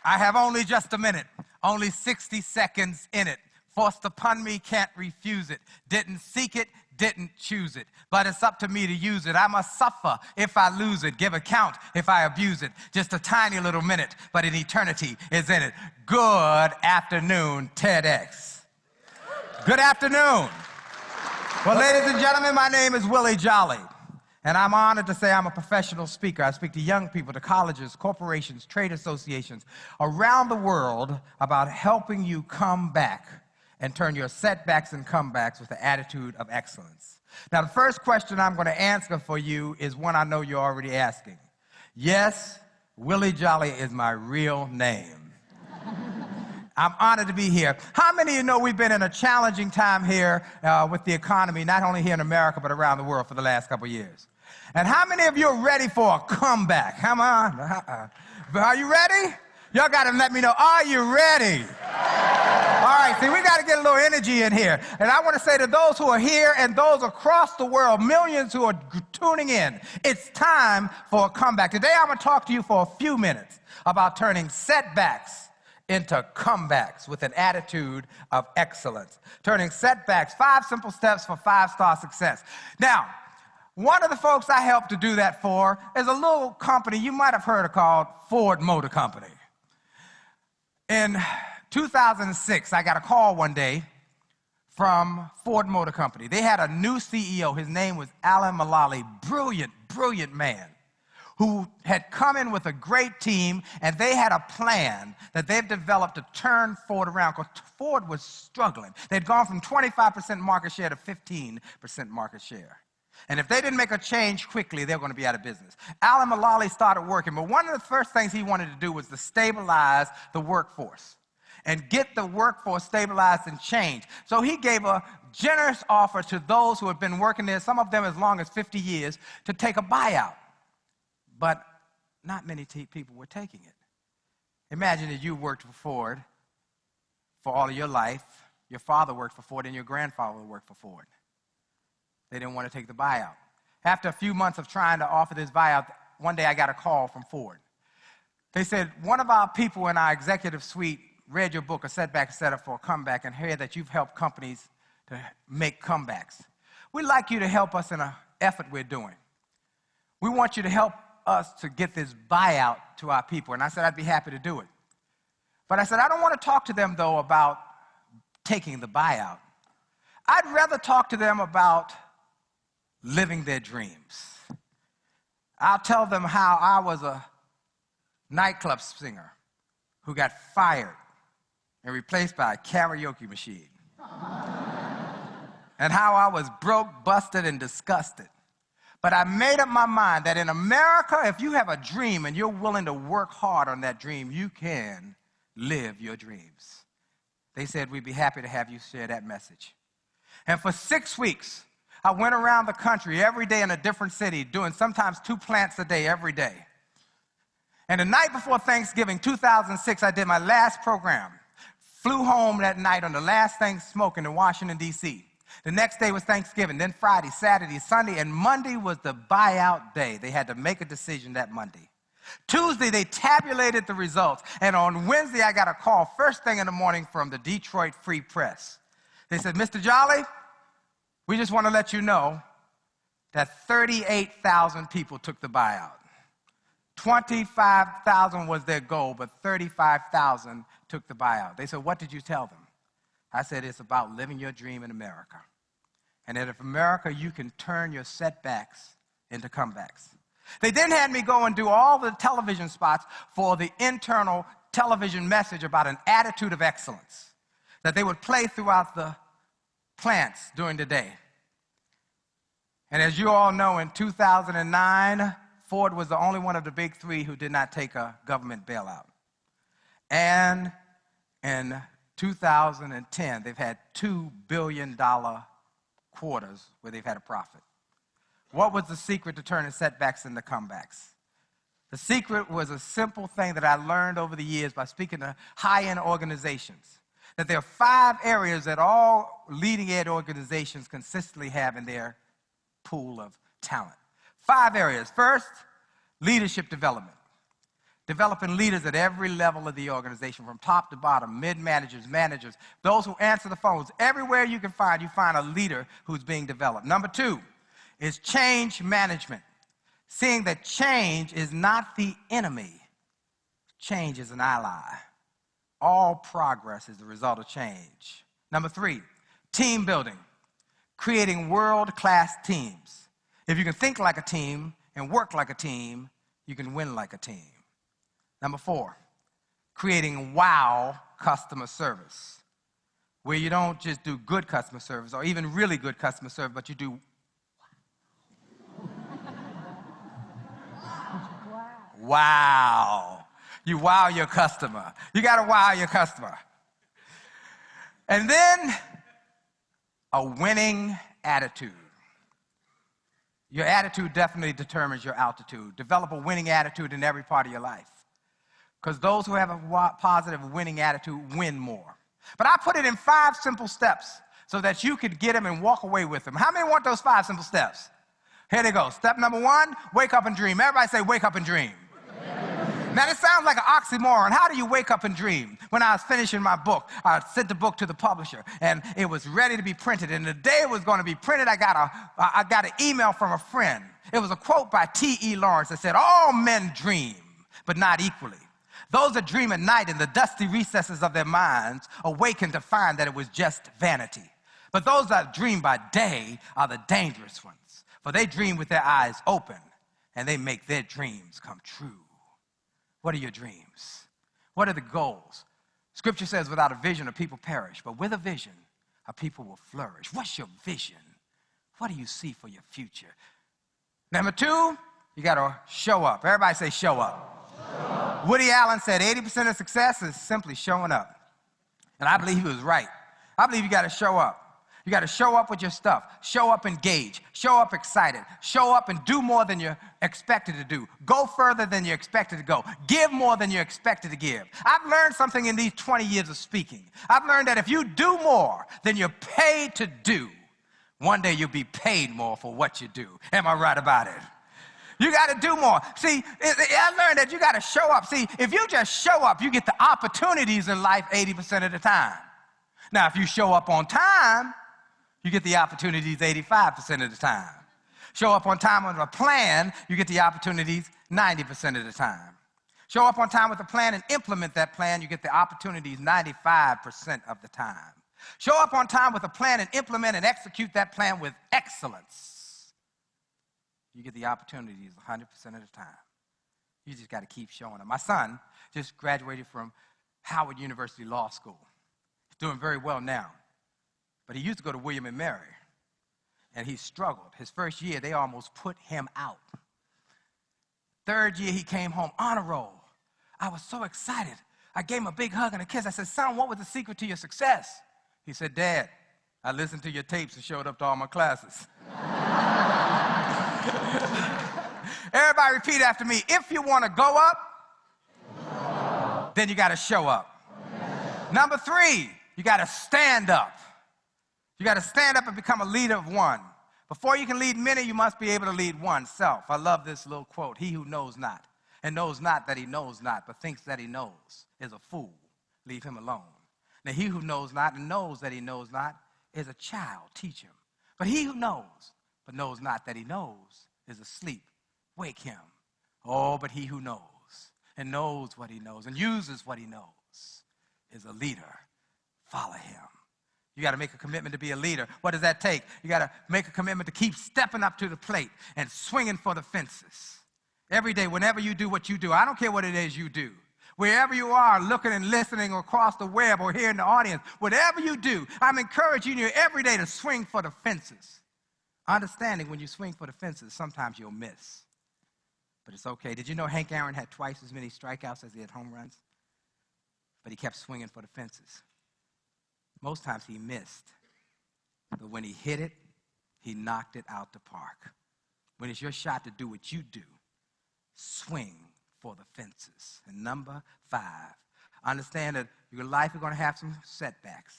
I have only just a minute, only 60 seconds in it. Forced upon me, can't refuse it. Didn't seek it, didn't choose it. But it's up to me to use it. I must suffer if I lose it. Give account if I abuse it. Just a tiny little minute, but an eternity is in it. Good afternoon, TEDx. Good afternoon. Well, ladies and gentlemen, my name is Willie Jolly. And I'm honored to say I'm a professional speaker. I speak to young people, to colleges, corporations, trade associations around the world about helping you come back and turn your setbacks and comebacks with the attitude of excellence. Now, the first question I'm going to answer for you is one I know you're already asking. Yes, Willie Jolly is my real name. I'm honored to be here. How many of you know we've been in a challenging time here with the economy, not only here in America, but around the world for the last couple of years? And how many of you are ready for a comeback? Come on. Are you ready? Y'all got to let me know. Are you ready? All right, see, we got to get a little energy in here. And I want to say to those who are here and those across the world, millions who are tuning in, it's time for a comeback. Today I'm going to talk to you for a few minutes about turning setbacks into comebacks with an attitude of excellence. Turning setbacks, 5 simple steps for 5-star success. Now, one of the folks I helped to do that for is a little company you might have heard of called Ford Motor Company. In 2006, I got a call one day from Ford Motor Company. They had a new CEO. His name was Alan Mulally, brilliant, brilliant man, who had come in with a great team, and they had a plan that they've developed to turn Ford around, because Ford was struggling. They'd gone from 25% market share to 15% market share. And if they didn't make a change quickly, they were going to be out of business. Alan Mulally started working, but one of the first things he wanted to do was to stabilize the workforce and get the workforce stabilized and changed. So he gave a generous offer to those who had been working there, some of them as long as 50 years, to take a buyout. But not many people were taking it. Imagine that you worked for Ford for all of your life. Your father worked for Ford and your grandfather worked for Ford. They didn't want to take the buyout. After a few months of trying to offer this buyout, one day I got a call from Ford. They said, one of our people in our executive suite read your book, A Setback Setup for a Comeback, and heard that you've helped companies to make comebacks. We'd like you to help us in an effort we're doing. We want you to help us to get this buyout to our people. And I said, I'd be happy to do it. But I said, I don't want to talk to them, though, about taking the buyout. I'd rather talk to them about living their dreams. I'll tell them how I was a nightclub singer who got fired and replaced by a karaoke machine. And how I was broke, busted, and disgusted. But I made up my mind that in America, if you have a dream and you're willing to work hard on that dream, you can live your dreams. They said, we'd be happy to have you share that message. And for 6 weeks, I went around the country every day in a different city, doing sometimes 2 plants a day every day. And the night before Thanksgiving, 2006, I did my last program. Flew home that night on the last thing smoking in Washington, D.C. The next day was Thanksgiving, then Friday, Saturday, Sunday, and Monday was the buyout day. They had to make a decision that Monday. Tuesday, they tabulated the results. And on Wednesday, I got a call first thing in the morning from the Detroit Free Press. They said, Mr. Jolly, we just want to let you know that 38,000 people took the buyout. 25,000 was their goal, but 35,000 took the buyout. They said, what did you tell them? I said, it's about living your dream in America. And that if America, you can turn your setbacks into comebacks. They then had me go and do all the television spots for the internal television message about an attitude of excellence that they would play throughout the plants during the day. And as you all know, in 2009, Ford was the only one of the big 3 who did not take a government bailout. And in 2010, they've had $2 billion quarters where they've had a profit. What was the secret to turning setbacks into comebacks? The secret was a simple thing that I learned over the years by speaking to high-end organizations. That there are 5 areas that all leading-edge organizations consistently have in their pool of talent. 5 areas. First, leadership development. Developing leaders at every level of the organization, from top to bottom, mid-managers, managers, those who answer the phones. Everywhere you find a leader who's being developed. Number 2 is change management. Seeing that change is not the enemy. Change is an ally. All progress is the result of change. Number 3, team building. Creating world-class teams. If you can think like a team and work like a team, you can win like a team. Number 4, creating wow customer service, where you don't just do good customer service or even really good customer service, but you do wow. You wow your customer. You got to wow your customer. And then a winning attitude. Your attitude definitely determines your altitude. Develop a winning attitude in every part of your life. Because those who have a positive winning attitude win more. But I put it in 5 simple steps so that you could get them and walk away with them. How many want those 5 simple steps? Here they go. Step number 1, wake up and dream. Everybody say, wake up and dream. Now, this sounds like an oxymoron. How do you wake up and dream? When I was finishing my book, I sent the book to the publisher, and it was ready to be printed. And the day it was going to be printed, I got an email from a friend. It was a quote by T.E. Lawrence that said, all men dream, but not equally. Those that dream at night in the dusty recesses of their minds awaken to find that it was just vanity. But those that dream by day are the dangerous ones, for they dream with their eyes open, and they make their dreams come true. What are your dreams? What are the goals? Scripture says, without a vision, a people perish, but with a vision, a people will flourish. What's your vision? What do you see for your future? Number 2, you got to show up. Everybody say show up. Show up. Woody Allen said 80% of success is simply showing up. And I believe he was right. I believe you got to show up. You got to show up with your stuff. Show up engaged. Show up excited. Show up and do more than you're expected to do. Go further than you're expected to go. Give more than you're expected to give. I've learned something in these 20 years of speaking. I've learned that if you do more than you're paid to do, one day you'll be paid more for what you do. Am I right about it? You got to do more. See, I learned that you got to show up. See, if you just show up, you get the opportunities in life 80% of the time. Now, if you show up on time, you get the opportunities 85% of the time. Show up on time with a plan, you get the opportunities 90% of the time. Show up on time with a plan and implement that plan, you get the opportunities 95% of the time. Show up on time with a plan and implement and execute that plan with excellence. You get the opportunities 100% of the time. You just got to keep showing up. My son just graduated from Howard University Law School. He's doing very well now. But he used to go to William & Mary, and he struggled. His first year, they almost put him out. Third year, he came home, honor roll. I was so excited. I gave him a big hug and a kiss. I said, son, what was the secret to your success? He said, Dad, I listened to your tapes and showed up to all my classes. Everybody repeat after me. If you want to go up, then you got to show up. Number 3, you got to stand up. You got to stand up and become a leader of one. Before you can lead many, you must be able to lead oneself. I love this little quote. He who knows not, and knows not that he knows not, but thinks that he knows, is a fool. Leave him alone. Now, he who knows not and knows that he knows not is a child. Teach him. But he who knows, but knows not that he knows, is asleep. Wake him. Oh, but he who knows and knows what he knows and uses what he knows is a leader. Follow him. You got to make a commitment to be a leader. What does that take? You got to make a commitment to keep stepping up to the plate and swinging for the fences. Every day, whenever you do what you do, I don't care what it is you do. Wherever you are, looking and listening across the web or here in the audience, whatever you do, I'm encouraging you every day to swing for the fences. Understanding when you swing for the fences, sometimes you'll miss. But it's okay. Did you know Hank Aaron had twice as many strikeouts as he had home runs? But he kept swinging for the fences. Most times he missed. But when he hit it, he knocked it out the park. When it's your shot to do what you do, swing for the fences. And number 5, understand that your life is going to have some setbacks.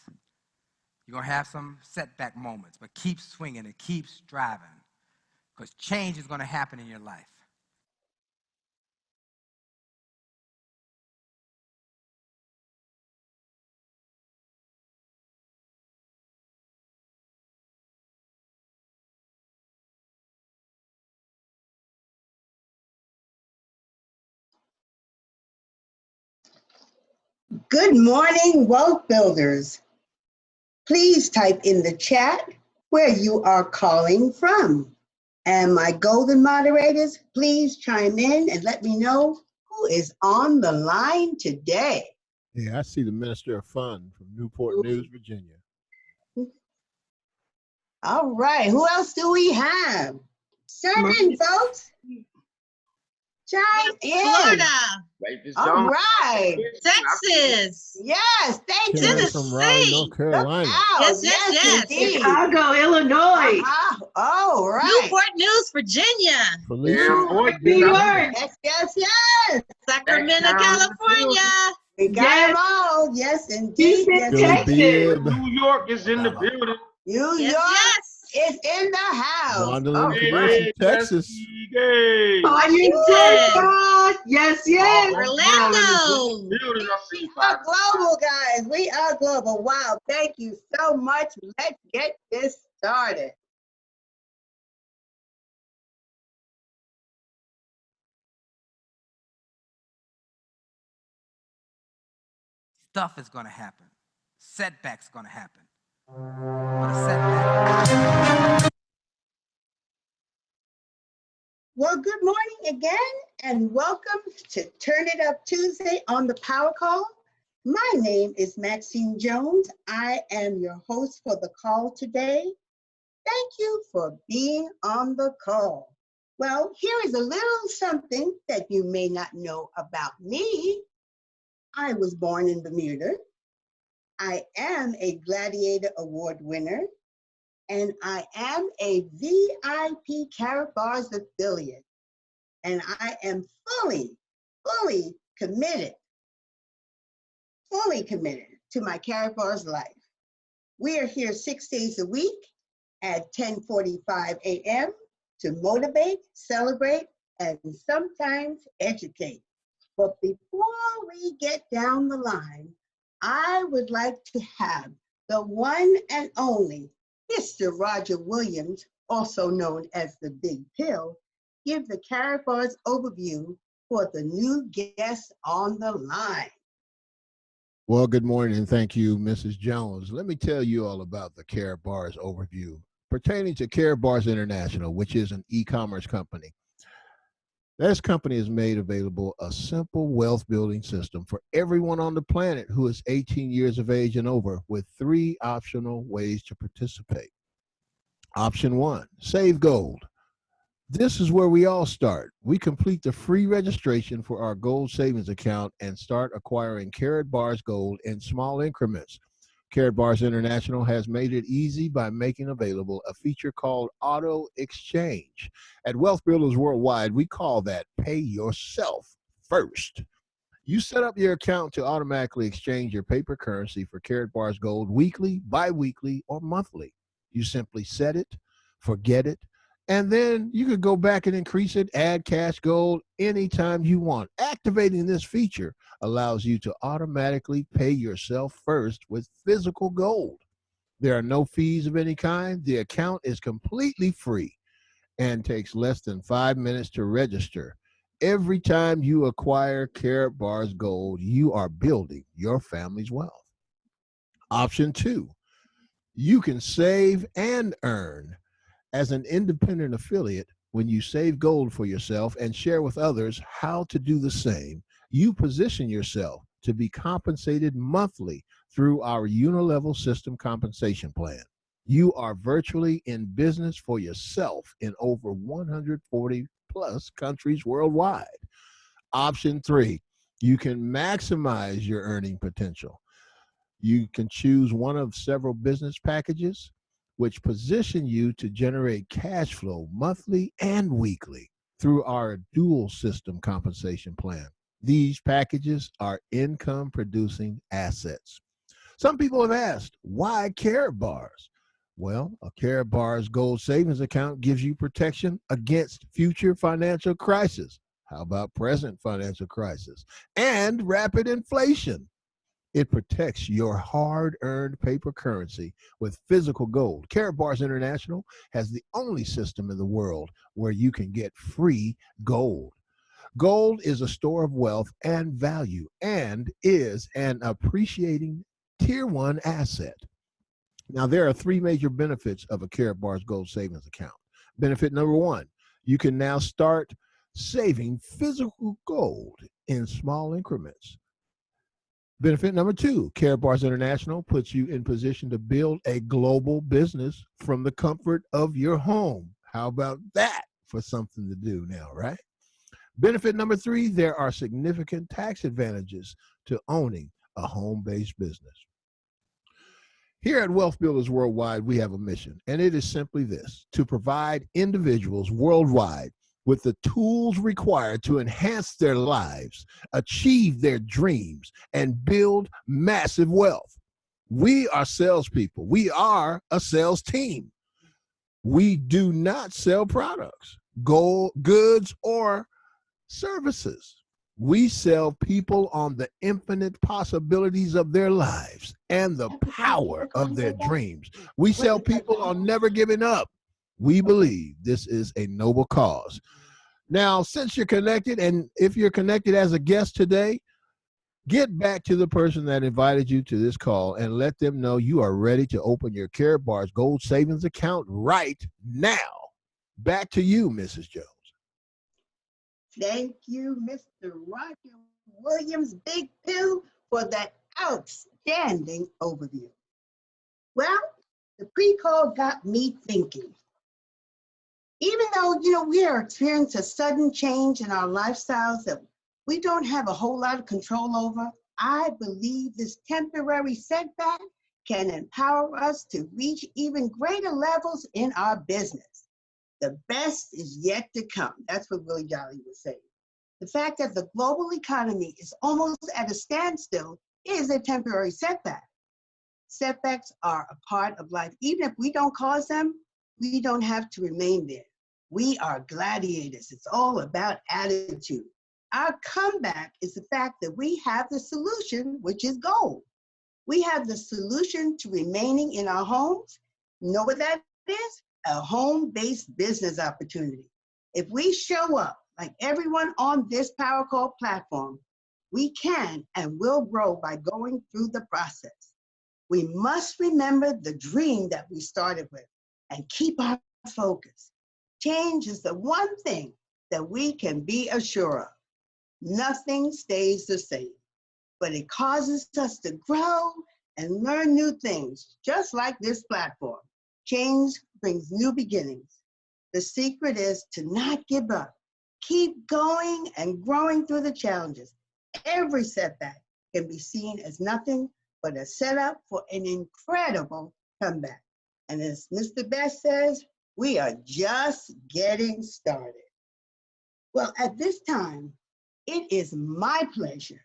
You're going to have some setback moments, but keep swinging and keep striving because change is going to happen in your life. Good morning, wealth builders. Please type in the chat where you are calling from. And my golden moderators, please chime in and let me know who is on the line today. Yeah, I see the Minister of Fun from Newport News, Virginia. All right, who else do we have? Chime in, folks. Chime in. Florida. All right. Texas. Yes, thank you. Karen from Raleigh, North Carolina. Yes, indeed. Chicago, Illinois. All right. Newport News, Virginia. Felicia, New York. Yes. Sacramento, California. We got them all. Yes, indeed. Houston, Yes, Texas. New York is in the building. New York is in the house. Wanda from Texas. Washington. Yes. Orlando. We are global, guys. We are global. Wow, thank you so much. Let's get this started. Stuff is going to happen. Setbacks going to happen. What a setback. Well, good morning again, and welcome to Turn It Up Tuesday on the Power Call. My name is Maxine Jones. I am your host for the call today. Thank you for being on the call. Well, here is a little something that you may not know about me. I was born in Bermuda. I am a Gladiator Award winner, and I am a VIP Karatbars affiliate. And I am fully committed to my Karatbars life. We are here 6 days a week at 10:45 a.m. to motivate, celebrate, and sometimes educate. But before we get down the line, I would like to have the one and only Mr. Roger Williams, also known as the Big Pill, give the Karatbars overview for the new guests on the line. Well, good morning, and thank you, Mrs. Jones. Let me tell you all about the Karatbars overview pertaining to Karatbars International, which is an e-commerce company. This company has made available a simple wealth building system for everyone on the planet who is 18 years of age and over, with 3 optional ways to participate. Option 1, save gold. This is where we all start. We complete the free registration for our gold savings account and start acquiring Karatbars gold in small increments. Karatbars International has made it easy by making available a feature called Auto Exchange. At Wealth Builders Worldwide, we call that pay yourself first. You set up your account to automatically exchange your paper currency for Karatbars gold weekly, bi-weekly, or monthly. You simply set it, forget it, and then you could go back and increase it, add cash gold anytime you want. Activating this feature allows you to automatically pay yourself first with physical gold. There are no fees of any kind. The account is completely free and takes less than 5 minutes to register. Every time you acquire Karatbars gold, you are building your family's wealth. Option 2, you can save and earn. As an independent affiliate, when you save gold for yourself and share with others how to do the same, you position yourself to be compensated monthly through our unilevel system compensation plan. You are virtually in business for yourself in over 140 plus countries worldwide. Option 3, you can maximize your earning potential. You can choose one of several business packages which position you to generate cash flow monthly and weekly through our dual system compensation plan. These packages are income producing assets. Some people have asked, why Karatbars? Well, a Karatbars gold savings account gives you protection against future financial crisis. How about present financial crisis? And rapid inflation. It protects your hard-earned paper currency with physical gold. Karatbars International has the only system in the world where you can get free gold. Gold is a store of wealth and value and is an appreciating tier one asset. Now, there are three major benefits of a Karatbars Gold Savings Account. Benefit number one, you can now start saving physical gold in small increments. Benefit number two, Karatbars International puts you in position to build a global business from the comfort of your home. How about that for something to do now, right? Benefit number three, there are significant tax advantages to owning a home-based business. Here at Wealth Builders Worldwide, we have a mission, and it is simply this: to provide individuals worldwide with the tools required to enhance their lives, achieve their dreams, and build massive wealth. We are salespeople. We are a sales team. We do not sell products, goods, or services. We sell people on the infinite possibilities of their lives and the power of their dreams. We sell people on never giving up. We believe this is a noble cause. Now, since you're connected, and if you're connected as a guest today, get back to the person that invited you to this call and let them know you are ready to open your Karatbars Gold Savings account right now. Back to you, Mrs. Jones. Thank you, Mr. Roger Williams, Big Pill, for that outstanding overview. Well, the pre-call got me thinking. Even though, we are experiencing a sudden change in our lifestyles that we don't have a whole lot of control over, I believe this temporary setback can empower us to reach even greater levels in our business. The best is yet to come. That's what Willie Jolly was saying. The fact that the global economy is almost at a standstill is a temporary setback. Setbacks are a part of life. Even if we don't cause them, we don't have to remain there. We are gladiators. It's all about attitude. Our comeback is the fact that we have the solution, which is gold. We have the solution to remaining in our homes. You know what that is? A home-based business opportunity. If we show up like everyone on this Power Call platform, we can and will grow by going through the process. We must remember the dream that we started with and keep our focus. Change is the one thing that we can be assured of. Nothing stays the same, but it causes us to grow and learn new things, just like this platform. Change brings new beginnings. The secret is to not give up. Keep going and growing through the challenges. Every setback can be seen as nothing but a setup for an incredible comeback. And as Mr. Best says, we are just getting started. Well, at this time, it is my pleasure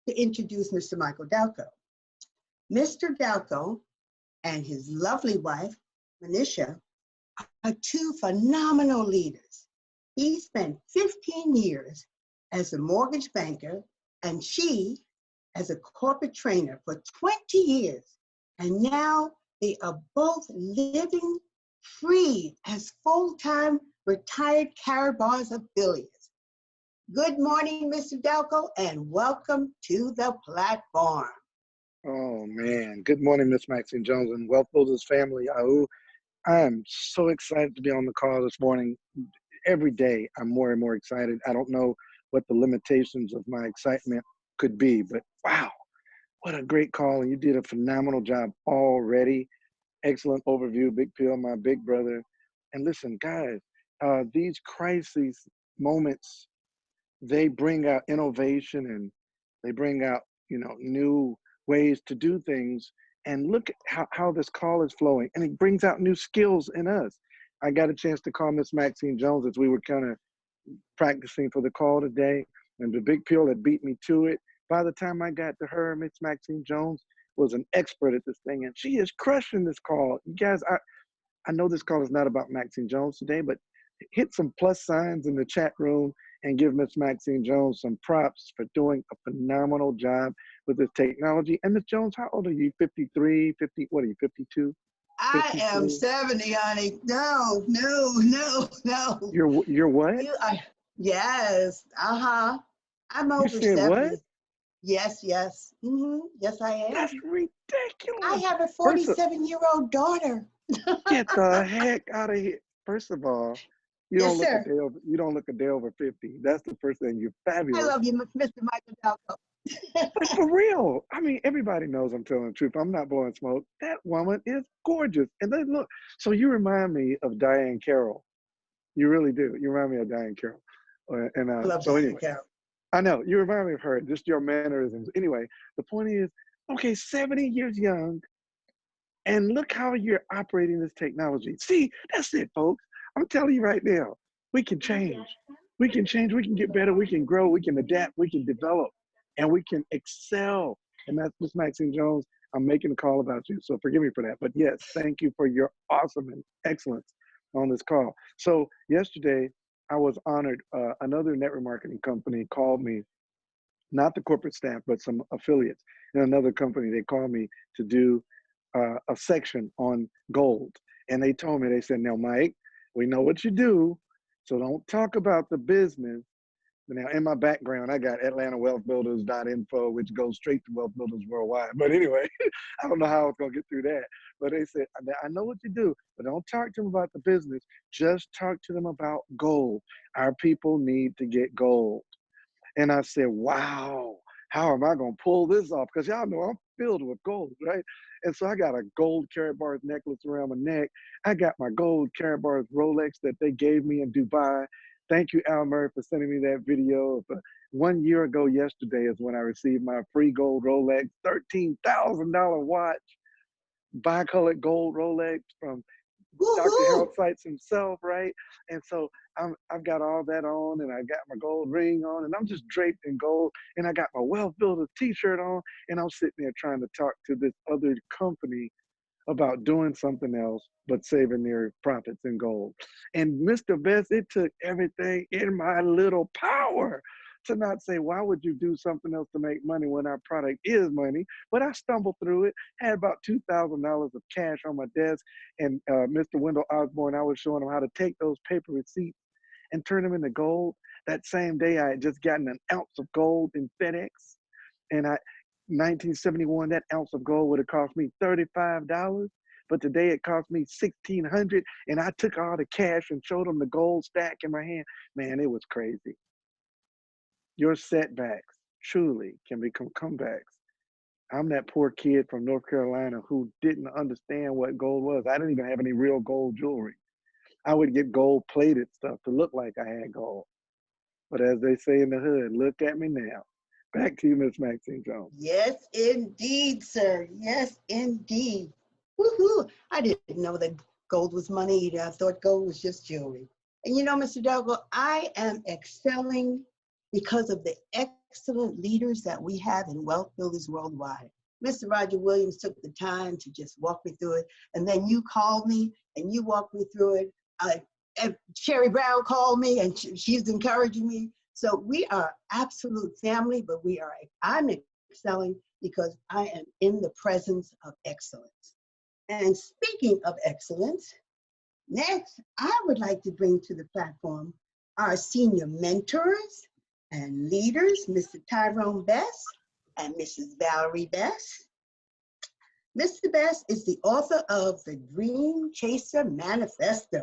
to introduce Mr. Michael Dalco. Mr. Dalco and his lovely wife, Manisha, are two phenomenal leaders. He spent 15 years as a mortgage banker and she as a corporate trainer for 20 years. And now they are both living free as full-time retired Karatbars affiliates. Good morning, Mr. Dalco, and welcome to the platform. Oh man, good morning, Miss Maxine Jones and Wealth Builders family. I am so excited to be on the call this morning. Every day I'm more and more excited. I don't know what the limitations of my excitement could be, but wow, what a great call. And you did a phenomenal job already. Excellent overview, Big Pill, my big brother. And listen, guys, these crises moments, they bring out innovation and they bring out, new ways to do things. And look at how this call is flowing. And it brings out new skills in us. I got a chance to call Miss Maxine Jones as we were kind of practicing for the call today. And the Big Pill had beat me to it. By the time I got to her, Miss Maxine Jones was an expert at this thing. And she is crushing this call. You guys, I know this call is not about Maxine Jones today, but hit some plus signs in the chat room and give Miss Maxine Jones some props for doing a phenomenal job with this technology. And Miss Jones, how old are you? 53, 50, what are you, 52? I am 70, honey. No. You're what? Yes. Uh-huh. I'm You over said what? 70. Yes, yes. Yes, I am. That's I ridiculous. have a First of 47-year-old daughter. Get the heck out of here. First of all, you Yes, don't look a sir. day over, you don't look a day over 50. That's the first thing. You're I fabulous. love you, Mr. Michael Dalco. But for real, I mean, everybody knows I'm telling the truth. I'm not blowing smoke. That woman is gorgeous. And then look, so you remind me of Diane Carroll. You really do. You remind me of Diane Carroll. I love So Diane anyway, Carroll. I know you remind me of her. Just your mannerisms. Anyway, the point is, okay, 70 years young, and look how you're operating this technology. See, that's it, folks. I'm telling you right now, we can change. We can change. We can get better. We can grow. We can adapt. We can develop, and we can excel. And that's Miss Maxine Jones. I'm making a call about you, so forgive me for that. But yes, thank you for your awesome and excellence on this call. So yesterday, I was honored. Another network marketing company called me, not the corporate staff, but some affiliates in another company. They called me to do a section on gold. And they told me, they said, now, Mike, we know what you do, so don't talk about the business. Now, in my background, I got Atlanta Wealth Builders.info, which goes straight to Wealth Builders Worldwide. But anyway, I don't know how I was going to get through that. But they said, I know what you do, but don't talk to them about the business. Just talk to them about gold. Our people need to get gold. And I said, wow, how am I going to pull this off? Because y'all know I'm filled with gold, right? And so I got a gold Carat Bars necklace around my neck. I got my gold Carat Bars Rolex that they gave me in Dubai. Thank you, Al Murray, for sending me that video. 1 year ago yesterday is when I received my free gold Rolex, $13,000 watch, bicolored gold Rolex from Dr. Harold Woohoo! Seitz himself, right? And so I've got all that on, and I got my gold ring on, and I'm just draped in gold, and I got my Wealth Builder t-shirt on, and I'm sitting there trying to talk to this other company about doing something else but saving their profits in gold. And Mr. Best, it took everything in my little power to not say, why would you do something else to make money when our product is money? But I stumbled through it, had about $2,000 of cash on my desk, and Mr. Wendell Osborne, I was showing him how to take those paper receipts and turn them into gold. That same day, I had just gotten an ounce of gold in FedEx, and 1971, that ounce of gold would have cost me $35, but today it cost me $1,600, and I took all the cash and showed them the gold stack in my hand. Man, it was crazy. Your setbacks truly can become comebacks. I'm that poor kid from North Carolina who didn't understand what gold was. I didn't even have any real gold jewelry. I would get gold plated stuff to look like I had gold. But as they say in the hood, look at me now. Back to you, Miss Maxine Jones. Yes, indeed, sir. Yes, indeed. Woohoo! I didn't know that gold was money either. I thought gold was just jewelry. And you know, Mr. Delgo, I am excelling because of the excellent leaders that we have in Wealth Builders Worldwide. Mr. Roger Williams took the time to just walk me through it. And then you called me and you walked me through it. And Sherry Brown called me and she's encouraging me. So we are absolute family, but I'm excelling because I am in the presence of excellence. And speaking of excellence, next, I would like to bring to the platform our senior mentors and leaders, Mr. Tyrone Best and Mrs. Valerie Best. Mr. Best is the author of the Dream Chaser Manifesto.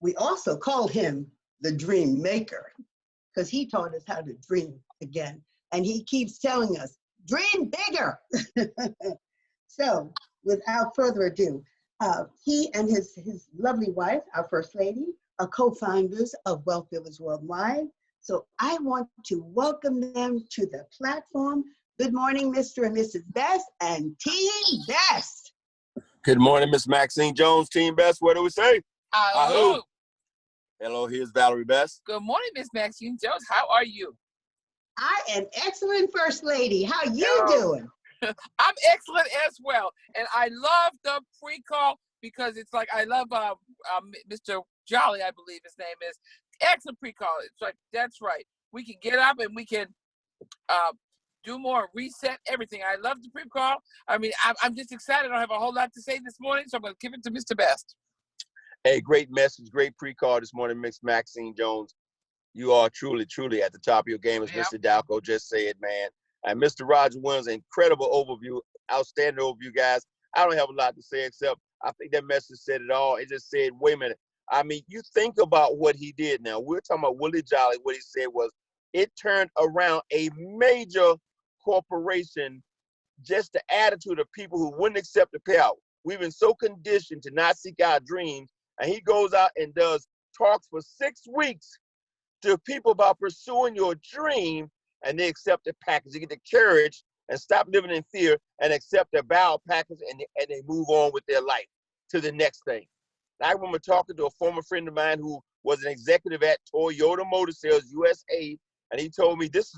We also call him the Dream Maker because he taught us how to dream again. And he keeps telling us, dream bigger. So without further ado, he and his lovely wife, our First Lady, are co-founders of Wealth Builders Worldwide. So I want to welcome them to the platform. Good morning, Mr. and Mrs. Best and Team Best. Good morning, Miss Maxine Jones, Team Best. What do we say? Hello. Hello, here's Valerie Best. Good morning, Miss Maxine Jones. How are you? I am excellent, First Lady. How you doing? I'm excellent as well. And I love the pre-call because it's like, I love Mr. Jolly, I believe his name is. Excellent pre-call. It's like, that's right. We can get up and we can do more, reset everything. I love the pre-call. I mean, I'm just excited. I don't have a whole lot to say this morning, so I'm going to give it to Mr. Best. Hey, great message, great pre-call this morning, Miss Maxine Jones. You are truly, truly at the top of your game, as Yep. Mr. Dalco just said, man. And Mr. Roger Williams, incredible overview, outstanding overview, guys. I don't have a lot to say except I think that message said it all. It just said, wait a minute. I mean, you think about what he did now. We're talking about Willie Jolly. What he said was, it turned around a major corporation, just the attitude of people who wouldn't accept the payout. We've been so conditioned to not seek our dreams. And he goes out and does talks for 6 weeks to people about pursuing your dream, and they accept the package. They get the courage and stop living in fear and accept their bow package, and they move on with their life to the next thing. I remember talking to a former friend of mine who was an executive at Toyota Motor Sales USA, and he told me this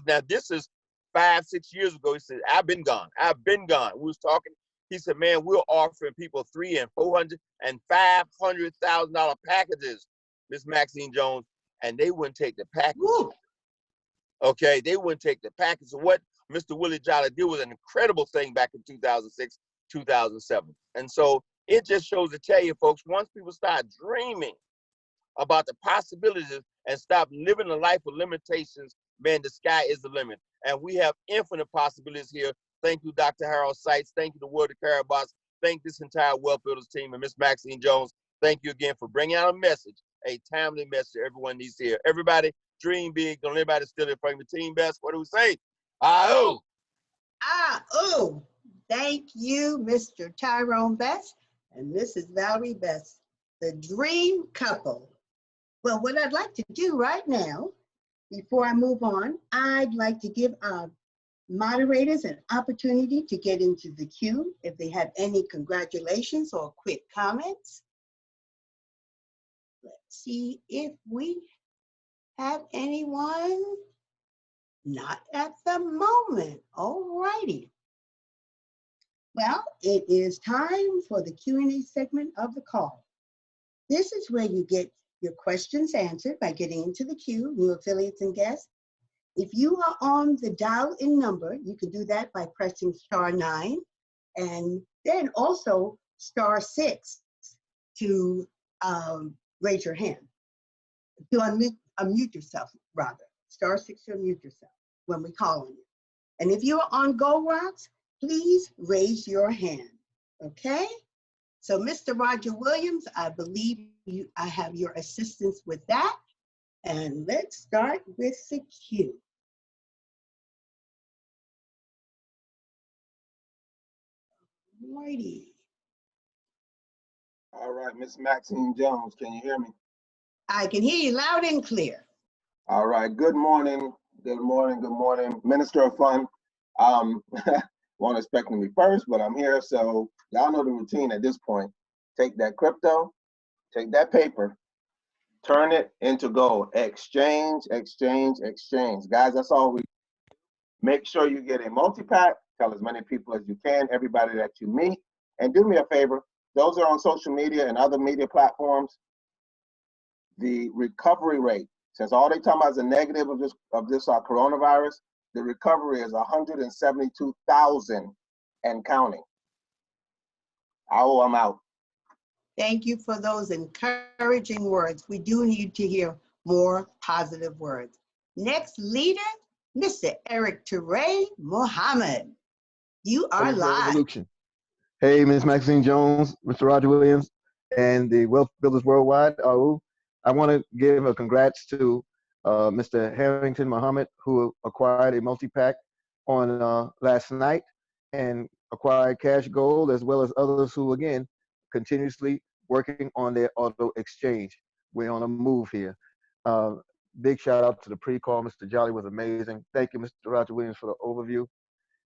is 5, 6 years ago. He said, I've been gone. We was talking. He said, man, we're offering people $300,000 and $400,000 and $500,000 packages, Miss Maxine Jones, and they wouldn't take the package. Woo. Okay, they wouldn't take the package. So what Mr. Willie Jolly did was an incredible thing back in 2006, 2007. And so it just shows to tell you, folks, once people start dreaming about the possibilities and stop living a life of limitations, man, the sky is the limit. And we have infinite possibilities here. Thank you, Dr. Harold Seitz. Thank you, the World of Carabots. Thank this entire Wealth Builders team and Miss Maxine Jones. Thank you again for bringing out a message, a timely message everyone needs to hear. Everybody, dream big. Don't let anybody steal it from your team best. What do we say? Ah-oh. Ah-oh. Thank you, Mr. Tyrone Best and Mrs. Valerie Best, the dream couple. Well, what I'd like to do right now, before I move on, I'd like to give our moderators an opportunity to get into the queue if they have any congratulations or quick comments. Let's see if we have anyone. Not at the moment. All righty. Well, it is time for the Q&A segment of the call. This is where you get your questions answered by getting into the queue, new affiliates and guests. If you are on the dial-in number, you can do that by pressing *9 and then also *6 to raise your hand, to unmute yourself, rather. *6 to unmute yourself when we call on you. And if you are on Go Rocks, please raise your hand, okay? So Mr. Roger Williams, I believe I have your assistance with that. And let's start with the queue. Righty. All right, Miss Maxine Jones, can you hear me? I can hear you loud and clear. All right, good morning, good morning, good morning. Minister of Fun. Wasn't expecting me first, but I'm here, so y'all know the routine at this point. Take that crypto, take that paper, turn it into gold. Exchange, exchange, exchange. Guys, that's all we make sure you get a multi-pack. Tell as many people as you can, everybody that you meet. And do me a favor, those are on social media and other media platforms. The recovery rate, since all they talking about is a negative of this coronavirus, the recovery is 172,000 and counting. I'm out. Thank you for those encouraging words. We do need to hear more positive words. Next leader, Mr. Eric Teray Muhammad. You are live. Revolution. Hey, Ms. Maxine Jones, Mr. Roger Williams, and the Wealth Builders Worldwide. I want to give a congrats to Mr. Harrington Muhammad, who acquired a multi-pack on last night and acquired cash gold, as well as others who, again, continuously working on their auto exchange. We're on a move here. Big shout out to the pre-call. Mr. Jolly was amazing. Thank you, Mr. Roger Williams, for the overview.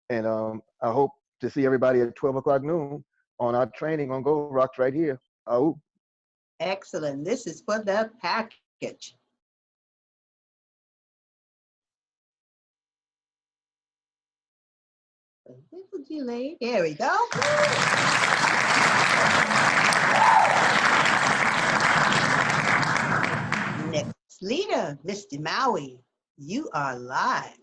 And I hope to see everybody at 12 o'clock noon on our training on Gold Rocks right here. Excellent. This is for the package. A little delay. There we go. Next leader, Mr. Maui. You are live.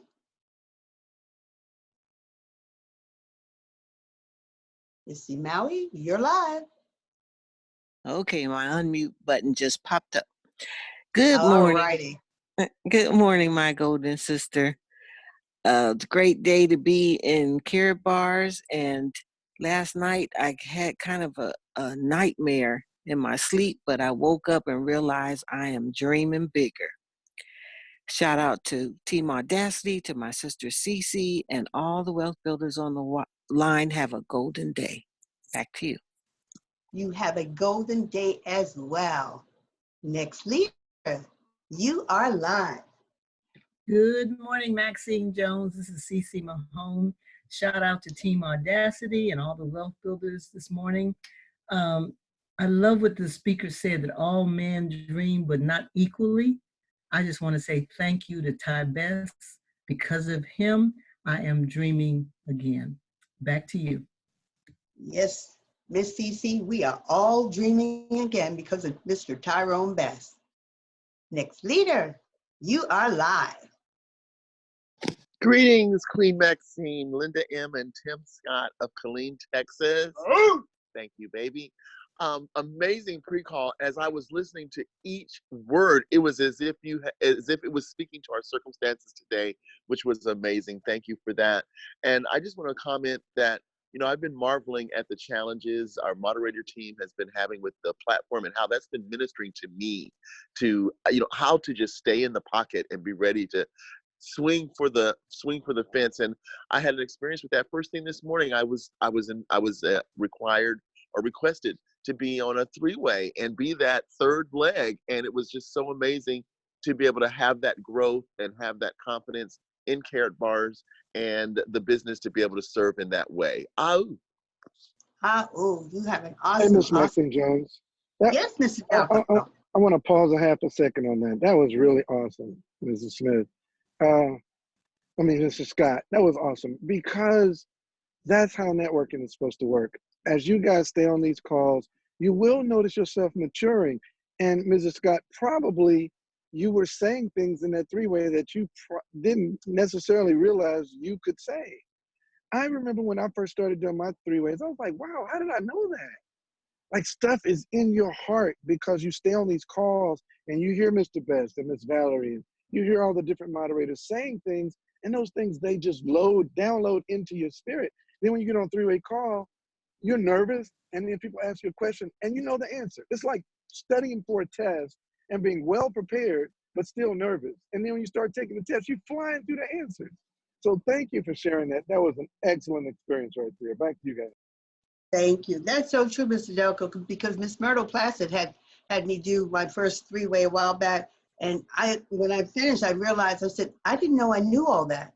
Mr. Maui, you're live. Okay, my unmute button just popped up. Good morning. Alrighty. Good morning, my golden sister. It's a great day to be in Carrot Bars. And last night I had kind of a nightmare in my sleep, but I woke up and realized I am dreaming bigger. Shout out to Team Audacity, to my sister Cece, and all the wealth builders on the line. Have a golden day. Back to you. You have a golden day as well. Next leader, you are live. Good morning, Maxine Jones. This is Cece Mahone. Shout out to Team Audacity and all the wealth builders this morning. I love what the speaker said, that all men dream, but not equally. I just want to say thank you to Ty Best. Because of him, I am dreaming again. Back to you. Yes, Miss Cece, we are all dreaming again because of Mr. Tyrone Best. Next leader, you are live. Greetings, Queen Maxine, Linda M., and Tim Scott of Killeen, Texas. Thank you, baby. Amazing pre-call. As I was listening to each word, it was as if it was speaking to our circumstances today, which was amazing. Thank you for that. And I just want to comment that, you know, I've been marveling at the challenges our moderator team has been having with the platform and how that's been ministering to me to, you know, how to just stay in the pocket and be ready to swing for the fence. And I had an experience with that first thing this morning. I was required or requested to be on a three-way and be that third leg, and it was just so amazing to be able to have that growth and have that confidence in Carrot Bars and the business to be able to serve in that way. You have an Hey, awesome, Miss Maxine Jones. Yes, Mr. Delco. I want to pause a half a second on that. That was really awesome, Mrs. Smith. Mr. Scott, that was awesome because that's how networking is supposed to work. As you guys stay on these calls, you will notice yourself maturing. And Mrs. Scott, probably you were saying things in that three-way that you didn't necessarily realize you could say. I remember when I first started doing my three-ways, I was like, wow, how did I know that? Like, stuff is in your heart because you stay on these calls and you hear Mr. Best and Miss Valerie, and you hear all the different moderators saying things, and those things, they just download into your spirit. Then when you get on a three-way call, you're nervous, and then people ask you a question, and you know the answer. It's like studying for a test and being well prepared, but still nervous. And then when you start taking the test, you're flying through the answers. So thank you for sharing that. That was an excellent experience right there. Back to you guys. Thank you. That's so true, Mr. Delco, because Miss Myrtle Placid had me do my first three-way a while back. And when I finished, I realized, I said, I didn't know I knew all that.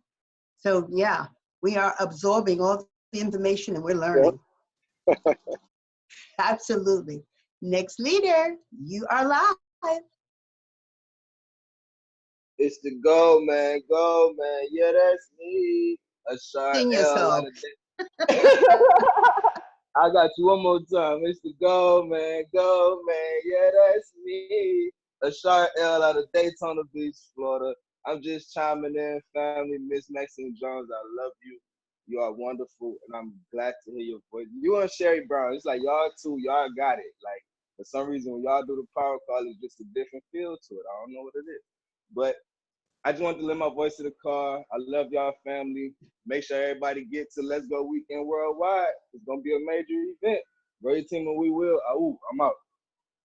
So yeah, we are absorbing all the information and we're learning. Yep. Absolutely. Next leader, you are live. It's the go, man. Yeah, that's me. A sharp Sing L yourself. out of I got you one more time. It's the go, man. Yeah, that's me. A sharp L out of Daytona Beach, Florida. I'm just chiming in, family. Miss Maxine Jones, I love you. You are wonderful, and I'm glad to hear your voice. You and Sherry Brown, it's like y'all two, y'all got it. Like, for some reason, when y'all do the power call, it's just a different feel to it. I don't know what it is. But I just wanted to lend my voice to the car. I love y'all, family. Make sure everybody get to Let's Go Weekend Worldwide. It's going to be a major event. Great team, and we will. I'm out.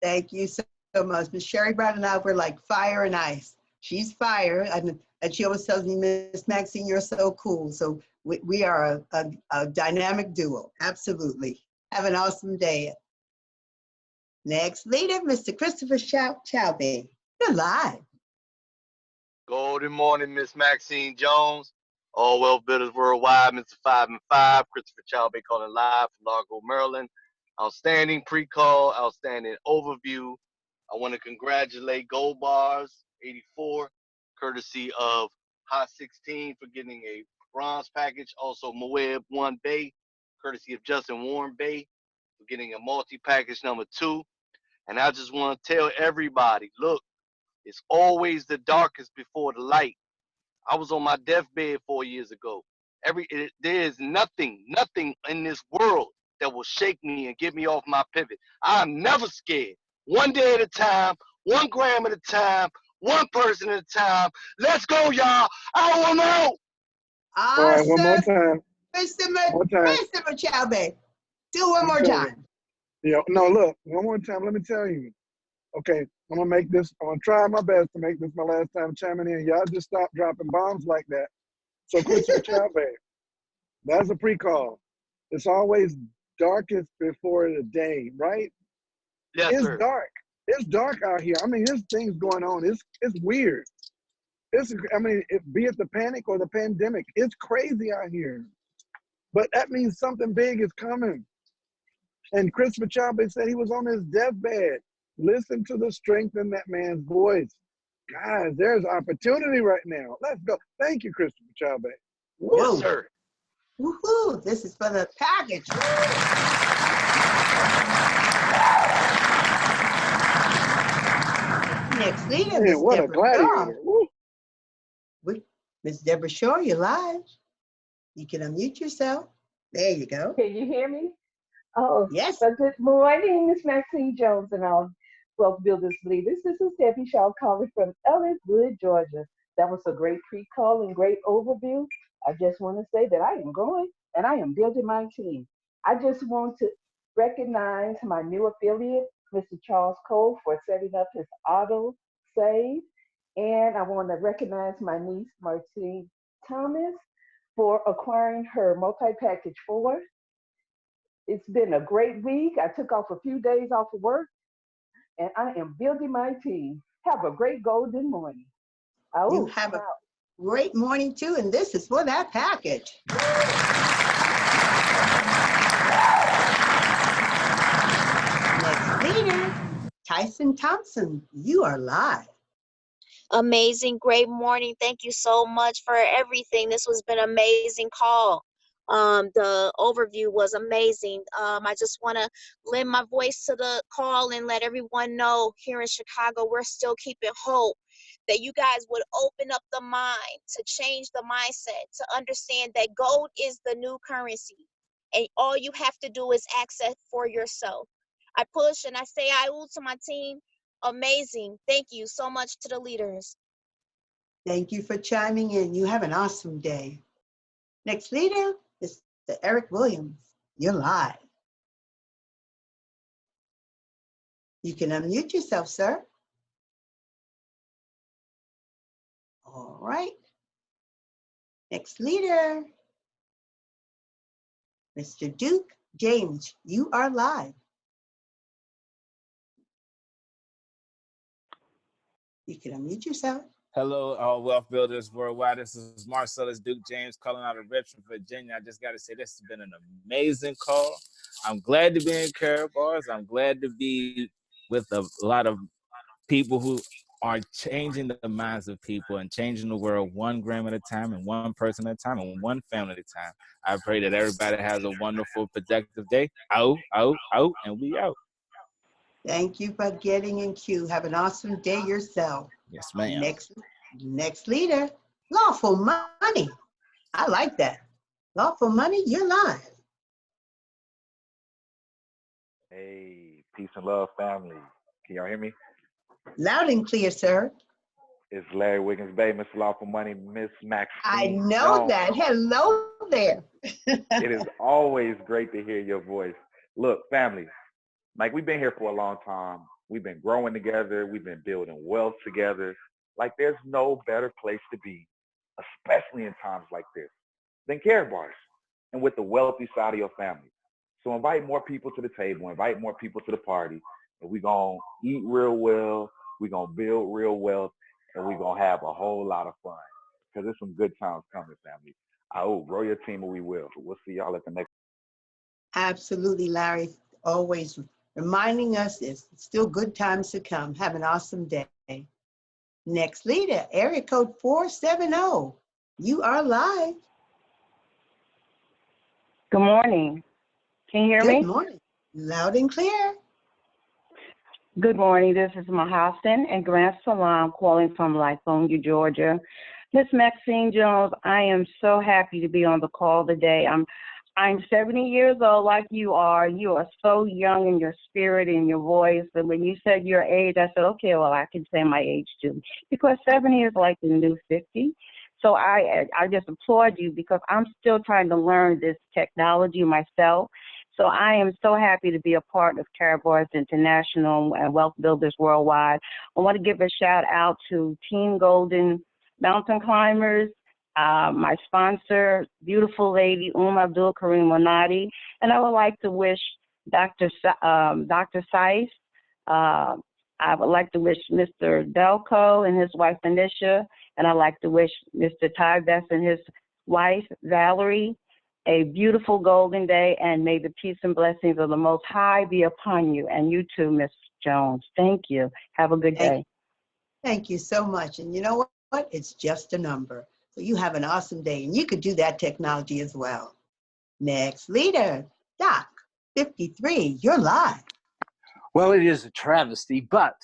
Thank you so much. Miss Sherry Brown and I were like fire and ice. She's fire, and she always tells me, Miss Maxine, you're so cool. So we are a dynamic duo. Absolutely. Have an awesome day. Next leader, Mr. Christopher Chowbey. You're live. Good morning, Miss Maxine Jones. All Wealth Builders Worldwide, Mr. 5 and 5, Christopher Chowbey calling live from Largo, Maryland. Outstanding pre-call, outstanding overview. I want to congratulate Gold Bars 84, courtesy of Hot 16 for getting a bronze package. Also Moab 1 Bay, courtesy of Justin Warren Bay for getting a multi-package number 2. And I just want to tell everybody, look, it's always the darkest before the light. I was on my deathbed 4 years ago. There is nothing in this world that will shake me and get me off my pivot. I'm never scared. One day at a time, 1 gram at a time, one person at a time. Let's go, y'all. I want out. All right, one more Awesome, time. Mr. One more time. Mr. Machalbe. Do one more Okay. time. Yeah, no, look, one more time. Let me tell you. Okay, I'm gonna make this. I'm gonna try my best to make this my last time chiming in. Y'all just stop dropping bombs like that. So, Christopher Chavez, that's a pre-call. It's always darkest before the day, right? Yes, It's sir. dark. It's dark out here. I mean, there's things going on. It's weird. Be it the panic or the pandemic, it's crazy out here. But that means something big is coming. And Christopher Chavez said he was on his deathbed. Listen to the strength in that man's voice. Guys, there's opportunity right now. Let's go. Thank you, Christopher Chavez. Whoa. Yes, sir. Woohoo! This is for the package. Next leader, Man, Miss what a Deborah gladiator. Woo. Shaw. Miss Deborah Shaw, you're live. You can unmute yourself. There you go. Can you hear me? Oh, Yes. well, good morning, Miss Maxine Jones and all Wealth Builders Leaders. This is Debbie Shaw calling from Ellenwood, Georgia. That was a great pre-call and great overview. I just want to say that I am growing and I am building my team. I just want to recognize my new affiliate, Mr. Charles Cole, for setting up his auto save. And I want to recognize my niece, Martine Thomas, for acquiring her multi-package 4. It's been a great week. I took off a few days off of work and I am building my team. Have a great golden morning. You have a great morning too, and this is for that package. Next leader, Tyson Thompson, you are live. Amazing, great morning. Thank you so much for everything. This has been an amazing call. The overview was amazing. I just want to lend my voice to the call and let everyone know here in Chicago, we're still keeping hope that you guys would open up the mind to change the mindset, to understand that gold is the new currency. And all you have to do is access for yourself. I push and I say I will to my team. Amazing. Thank you so much to the leaders. Thank you for chiming in. You have an awesome day. Next leader is Eric Williams. You're live. You can unmute yourself, sir. All right. Next leader, Mr. Duke James, you are live. You can unmute yourself. Hello, all wealth builders worldwide. This is Marcellus Duke James calling out of Richmond, Virginia. I just got to say this has been an amazing call. I'm glad to be in Care Bars. I'm glad to be with a lot of people who are changing the minds of people and changing the world 1 gram at a time and 1 person at a time and 1 family at a time. I pray that everybody has a wonderful, productive day. Out, and we out. Thank you for getting in queue. Have an awesome day yourself. Yes, ma'am. Next leader, Lawful Money. I like that. Lawful Money, you're live. Hey, peace and love, family. Can y'all hear me? Loud and clear, sir. It's Larry Wiggins Bay, Mr. Lawful Money, Miss Maxine I know Jones. that. Hello there. It is always great to hear your voice. Look, family, like we've been here for a long time. We've been growing together. We've been building wealth together. Like there's no better place to be, especially in times like this, than Care Bars and with the wealthy side of your family. So invite more people to the table, invite more people to the party, and we're going to eat real well, we're going to build real wealth, and we're going to have a whole lot of fun because there's some good times coming, family. I will grow your team and we will. We'll see y'all at the next. Absolutely, Larry. Always reminding us it's still good times to come. Have an awesome day. Next leader, area code 470. You are live. Good morning. Can you hear me? Good morning. Loud and clear. Good morning. This is Mahassan and Grand Salam calling from Lithonia, Georgia. Miss Maxine Jones, I am so happy to be on the call today. I'm I'm 70 years old like you are. You are so young in your spirit and your voice. And when you said your age, I said, okay, well, I can say my age too. Because 70 is like the new 50. So I just applaud you because I'm still trying to learn this technology myself. So I am so happy to be a part of Caraboys International and Wealth Builders Worldwide. I want to give a shout out to Team Golden Mountain Climbers, my sponsor, beautiful lady, Abdul Karim Monati. And I would like to wish Dr. Seiss, I would like to wish Mr. Delco and his wife, Anisha, and I'd like to wish Mr. Ty Best and his wife, Valerie, a beautiful golden day, and may the peace and blessings of the Most High be upon you, and you too, Ms. Jones. Thank you. Have a good day. Thank you so much. And you know what? It's just a number. So you have an awesome day, and you could do that technology as well. Next leader, Doc, 53, you're live. Well, it is a travesty, but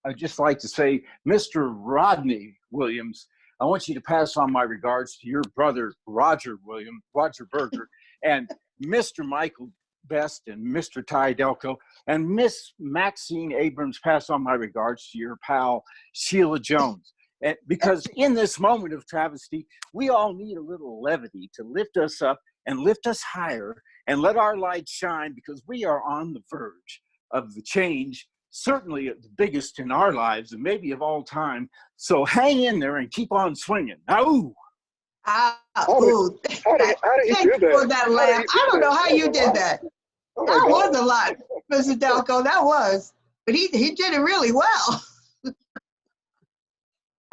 I'd just like to say, Mr. Rodney Williams, I want you to pass on my regards to your brother, Roger Berger, and Mr. Michael Best and Mr. Ty Delco, and Miss Maxine Abrams, pass on my regards to your pal, Sheila Jones. And because in this moment of travesty, we all need a little levity to lift us up and lift us higher and let our light shine, because we are on the verge of the change, certainly the biggest in our lives and maybe of all time. So hang in there and keep on swinging. Ow! How did you do that? For that laugh. I don't know how you did that. That was a lot, Mr. Delco. That was. But he did it really well.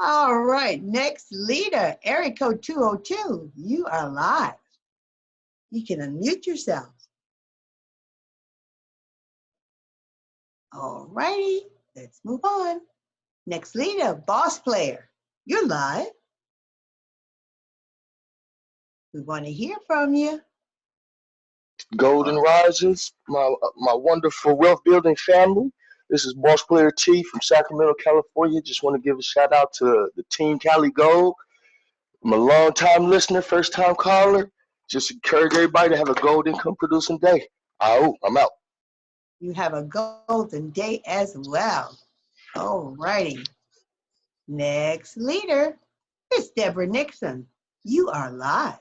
All right. Next leader, area code 202. You are live. You can unmute yourself. All righty. Let's move on. Next leader, boss player. You're live. We want to hear from you. Golden Risers, my wonderful wealth building family. This is Boss Player T from Sacramento, California. Just want to give a shout out to the Team Cali Gold. I'm a long time listener, first time caller. Just encourage everybody to have a gold income producing day. I'm out. You have a golden day as well. All righty. Next leader is Deborah Nixon. You are live.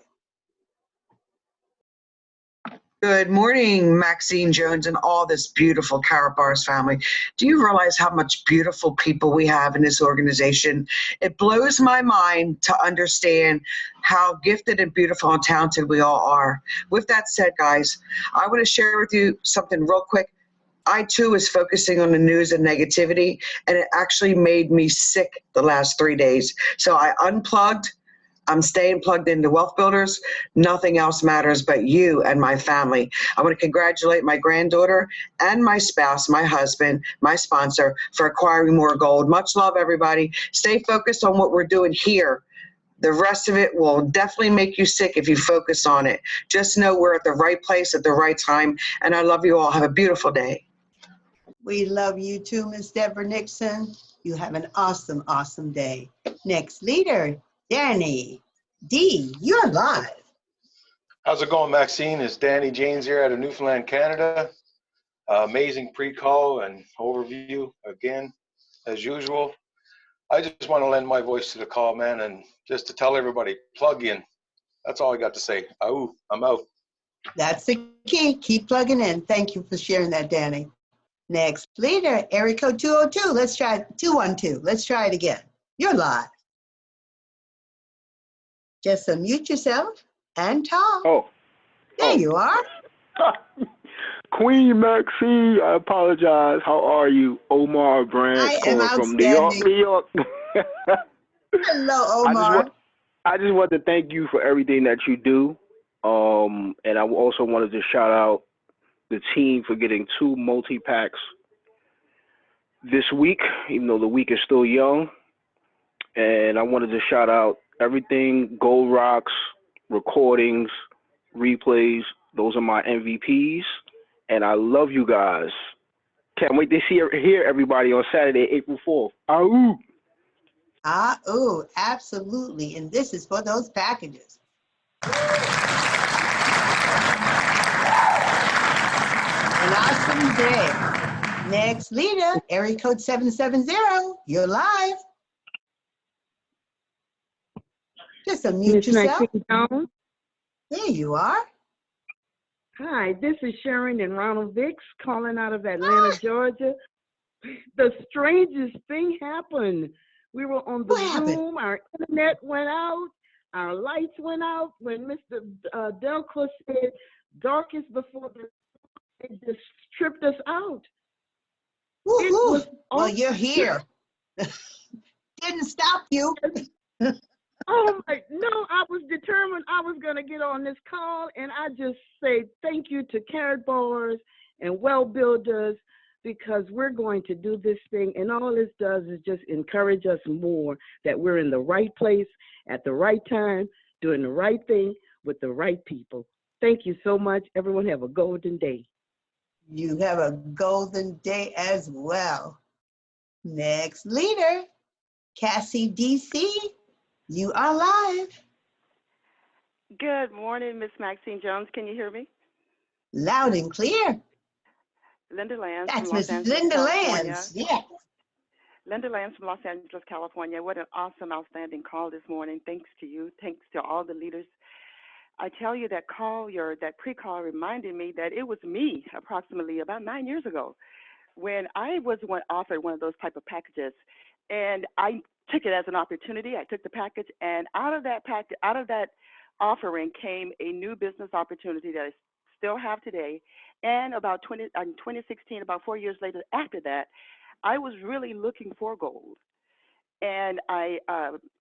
Good morning, Maxine Jones and all this beautiful Karatbars family. Do you realize how much beautiful people we have in this organization? It blows my mind to understand how gifted and beautiful and talented we all are. With that said, guys, I want to share with you something real quick. I too was focusing on the news and negativity, and it actually made me sick the last 3 days. So I unplugged. I'm staying plugged into Wealth Builders. Nothing else matters but you and my family. I want to congratulate my granddaughter and my spouse, my husband, my sponsor, for acquiring more gold. Much love, everybody. Stay focused on what we're doing here. The rest of it will definitely make you sick if you focus on it. Just know we're at the right place at the right time, and I love you all. Have a beautiful day. We love you too, Miss Deborah Nixon. You have an awesome, awesome day. Next leader, Danny D, you're live. How's it going, Maxine? It's Danny James here out of Newfoundland, Canada. Amazing pre-call and overview again, as usual. I just want to lend my voice to the call, man, and just to tell everybody, plug in. That's all I got to say. I'm out. That's the key. Keep plugging in. Thank you for sharing that, Danny. Next leader, area code 202. Let's try 212. Let's try it again. You're live. Just unmute yourself and talk. There you are. Queen Maxine, I apologize. How are you? Omar Branch calling from New York, New York. Hello, Omar. I just want to thank you for everything that you do. And I also wanted to shout out the team for getting 2 multi-packs this week, even though the week is still young. And I wanted to shout out everything, Gold Rocks, recordings, replays. Those are my MVPs. And I love you guys. Can't wait to hear everybody on Saturday, April 4th. Absolutely. And this is for those packages. awesome day. Next leader, area code 770. You're live. Just unmute Miss yourself. Maxine Jones. There you are. Hi, this is Sharon and Ronald Vicks calling out of Atlanta, Georgia. The strangest thing happened. We were on the Zoom, our internet went out, our lights went out when Mr. Delco said darkest before the it just tripped us out. It was well, you're here. Didn't stop you. Oh my, no, I was determined I was going to get on this call, and I just say thank you to Carrot Bars and Well Builders, because we're going to do this thing, and all this does is just encourage us more that we're in the right place at the right time, doing the right thing with the right people. Thank you so much. Everyone have a golden day. You have a golden day as well. Next leader, Cassie DC. You are live. Good morning, Miss Maxine Jones. Can you hear me? Loud and clear. Linda Lands That's from Los Miss Angeles, Linda California. Lands. Yeah. Linda Lands from Los Angeles, California. What an awesome, outstanding call this morning. Thanks to you. Thanks to all the leaders. I tell you, that call, that pre-call reminded me that it was me approximately about 9 years ago when I was offered one of those type of packages, and I took it as an opportunity. I took the package, and out of that offering came a new business opportunity that I still have today. And in 2016, about 4 years later after that, I was really looking for gold. And I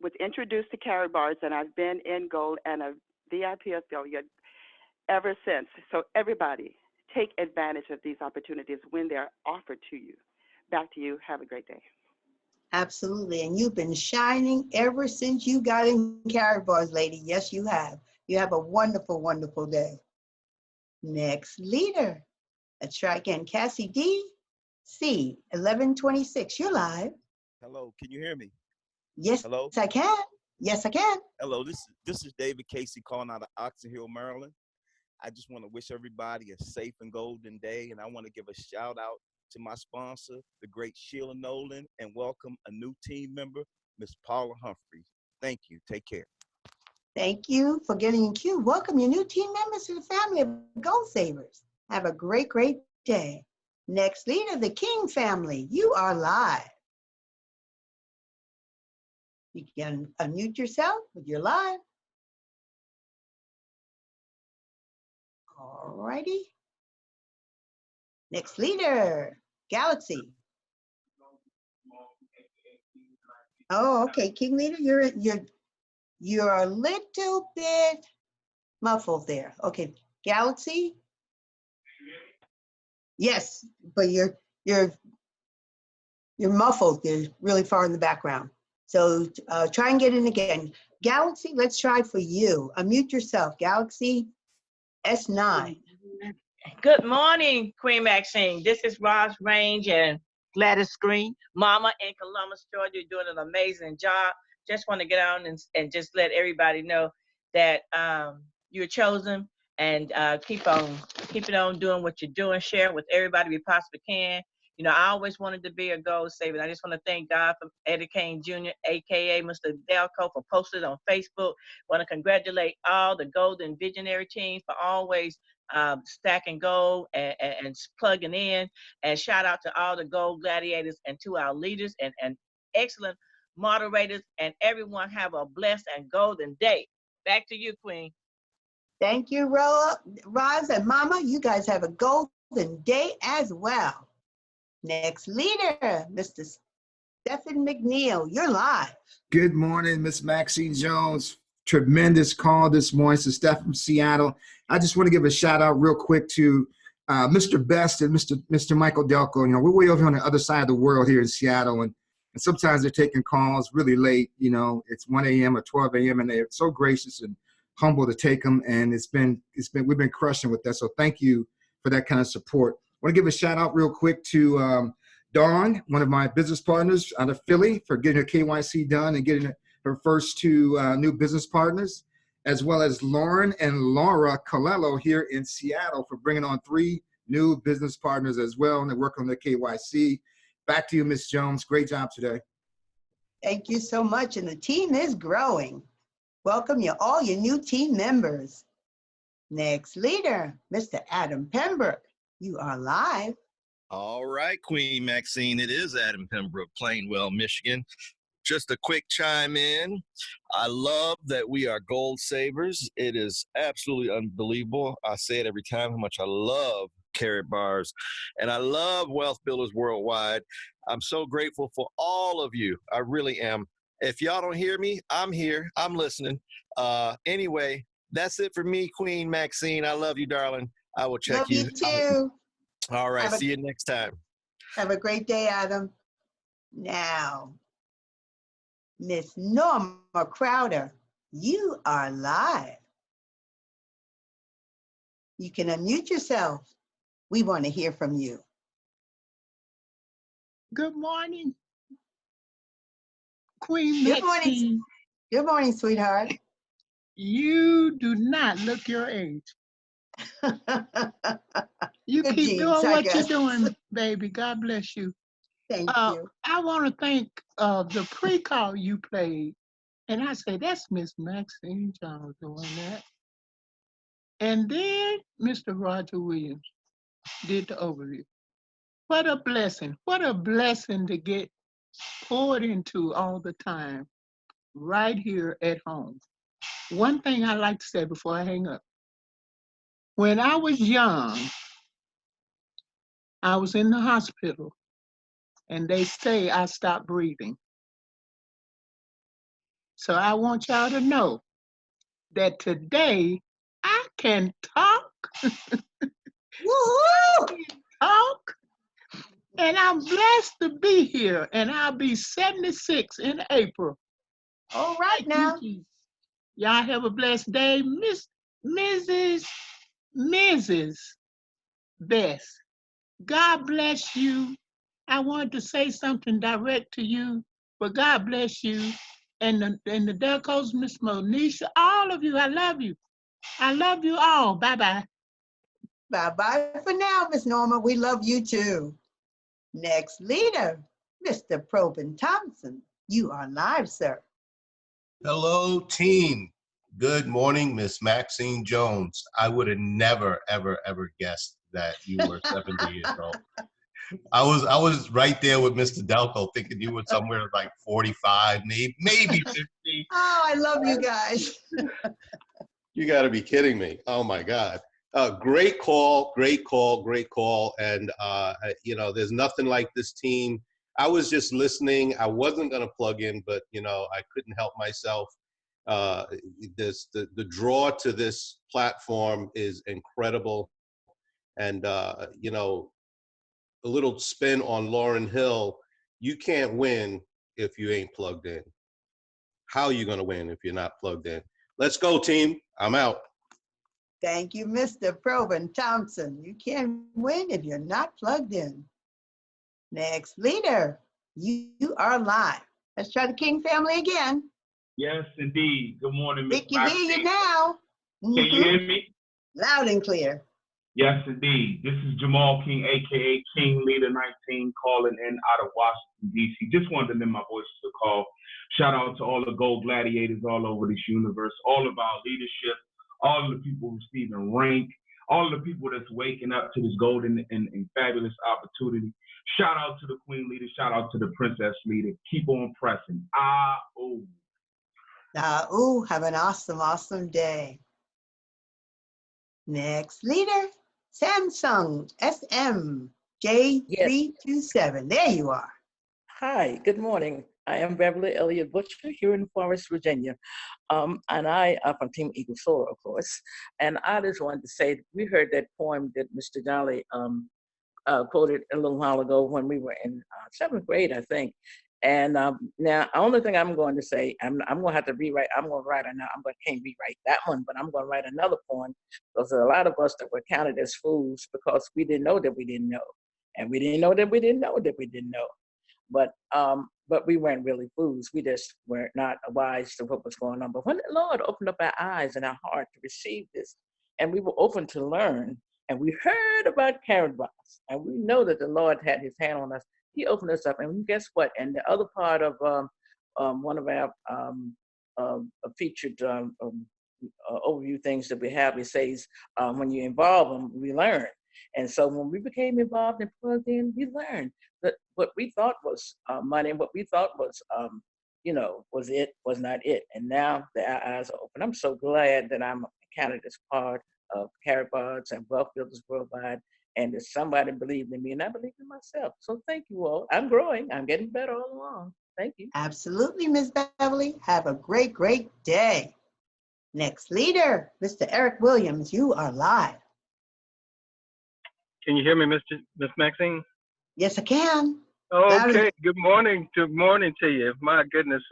was introduced to Carrot Bars, and I've been in gold and a VIP affiliate ever since. So everybody, take advantage of these opportunities when they're offered to you. Back to you. Have a great day. Absolutely. And you've been shining ever since you got in Carrot Bars, lady. Yes, you have. You have a wonderful, wonderful day. Next leader. Let's try again. Cassie D. C. 1126. You're live. Hello, can you hear me? Yes, hello? I can. Yes, I can. Hello, this is David Casey calling out of Oxon Hill, Maryland. I just want to wish everybody a safe and golden day, and I want to give a shout out to my sponsor, the great Sheila Nolan, and welcome a new team member, Miss Paula Humphreys. Thank you. Take care. Thank you for getting in queue. Welcome your new team members to the family of Gold Savers. Have a great, great day. Next leader, the King family. You are live. You can unmute yourself, but you're live. All righty. Next leader, Galaxy. Oh, okay, King leader, you're a little bit muffled there. Okay, Galaxy. Yes, but you're muffled. You're really far in the background. So try and get in again. Galaxy, let's try for you. Unmute yourself, Galaxy S9. Good morning, Queen Maxine. This is Roz Range and Gladys Green. Mama in Columbus, Georgia, you're doing an amazing job. Just want to get on and just let everybody know that you're chosen, and keep it on doing what you're doing. Share with everybody we possibly can. You know, I always wanted to be a gold saver. I just want to thank God for Eddie Kane Jr., a.k.a. Mr. Delco, for posting on Facebook. Want to congratulate all the Golden Visionary teams for always stacking gold and plugging in. And shout out to all the gold gladiators and to our leaders and excellent moderators. And everyone have a blessed and golden day. Back to you, Queen. Thank you, Roz and Mama. You guys have a golden day as well. Next leader, Mr. Stephen McNeil, you're live. Good morning, Miss Maxine Jones. Tremendous call this morning. So Steph from Seattle. I just want to give a shout out real quick to Mr. Best and Mr. Michael Delco. You know, we're way over here on the other side of the world here in Seattle, and sometimes they're taking calls really late. You know, it's 1 a.m. or 12 a.m. and they're so gracious and humble to take them. And we've been crushing with that. So thank you for that kind of support. I want to give a shout out real quick to Dawn, one of my business partners out of Philly, for getting her KYC done and getting her first two new business partners, as well as Lauren and Laura Colello here in Seattle for bringing on 3 new business partners as well, and they work on their KYC. Back to you, Ms. Jones. Great job today. Thank you so much. And the team is growing. Welcome all your new team members. Next leader, Mr. Adam Pembroke. You are live. All right, Queen Maxine, it is Adam Pembroke, Plainwell, Michigan. Just a quick chime in. I love that we are gold savers. It is absolutely unbelievable. I say it every time how much I love Carrot Bars, and I love Wealth Builders Worldwide. I'm so grateful for all of you. I really am. If y'all don't hear me, I'm here. I'm listening. Anyway, that's it for me, Queen Maxine. I love you, darling. I will check Love you out. too. All right. See you next time. Have a great day, Adam. Now, Miss Norma Crowder, you are live. You can unmute yourself. We want to hear from you. Good morning, Queen Good morning. Maxine. Good morning, sweetheart. You do not look your age. You Good keep genes, doing I what you're guess. doing, baby. God bless you. Thank you. I want to thank the pre-call you played. And I say, that's Miss Maxine Jones doing that. And then Mr. Roger Williams did the overview. What a blessing. What a blessing to get poured into all the time right here at home. One thing I like to say before I hang up. When I was young, I was in the hospital and they say I stopped breathing. So I want y'all to know that today I can talk. Woohoo! Talk. And I'm blessed to be here. And I'll be 76 in April. All right now. Y'all have a blessed day. Mrs. Bess, God bless you. I wanted to say something direct to you, but God bless you. And the Delcos, Miss Monisha, all of you, I love you. I love you all. Bye-bye. Bye-bye for now, Miss Norma. We love you too. Next leader, Mr. Probin Thompson. You are live, sir. Hello, team. Good morning, Miss Maxine Jones. I would have never, ever, ever guessed that you were 70 years old. I was right there with Mr. Delco, thinking you were somewhere like 45, maybe 50. Oh, I love you guys. You got to be kidding me. Oh my God. Great call, great call, great call. And, you know, there's nothing like this team. I was just listening. I wasn't going to plug in, but, you know, I couldn't help myself. The draw to this platform is incredible. And, you know, a little spin on Lauryn Hill, you can't win if you ain't plugged in. How are you going to win if you're not plugged in? Let's go, team. I'm out. Thank you, Mr. Probin Thompson. You can't win if you're not plugged in. Next leader, you are live. Let's try the King family again. Yes, indeed. Good morning, Miss We can hear you now. Can you hear me? Loud and clear. Yes, indeed. This is Jamal King, aka King Leader 19, calling in out of Washington, D.C. Just wanted to lend my voice to the call. Shout out to all the gold gladiators all over this universe, all of our leadership, all of the people receiving rank, all of the people that's waking up to this golden and fabulous opportunity. Shout out to the Queen Leader. Shout out to the Princess Leader. Keep on pressing. Have an awesome, awesome day. Next leader, Samsung SMJ327. There you are. Hi, good morning. I am Beverly Elliott Butcher here in Forest, Virginia. And I am from Team Eagle Soar, of course. And I just wanted to say, we heard that poem that Mr. Jolly quoted a little while ago when we were in 7th grade, I think. And now, the only thing I'm going to say, I'm going to have to rewrite. I'm going to write another. Can't rewrite that one, but I'm going to write another poem because there are a lot of us that were counted as fools because we didn't know that we didn't know, and we didn't know that we didn't know that we didn't know. But we weren't really fools. We just were not wise to what was going on. But when the Lord opened up our eyes and our heart to receive this, and we were open to learn, And we heard about carrot box, and we know that the Lord had his hand on us. He opened us up, and guess what? And the other part of one of our featured overview things that we have, it says, when you involve them, we learn. And so when we became involved and plugged in, we learned that what we thought was money, what we thought was, was it, was not it. And now our eyes are open. I'm so glad that I'm a candidate's part of Carrot Bars and Wealth Builders Worldwide, and that somebody believed in me, and I believe in myself. So thank you all. I'm growing. I'm getting better all along. Thank you. Absolutely, Ms. Beverly. Have a great, great day. Next leader, Mr. Eric Williams, you are live. Can you hear me, Miss Maxine? Yes, I can. Okay. Good morning. Good morning to you. My goodness,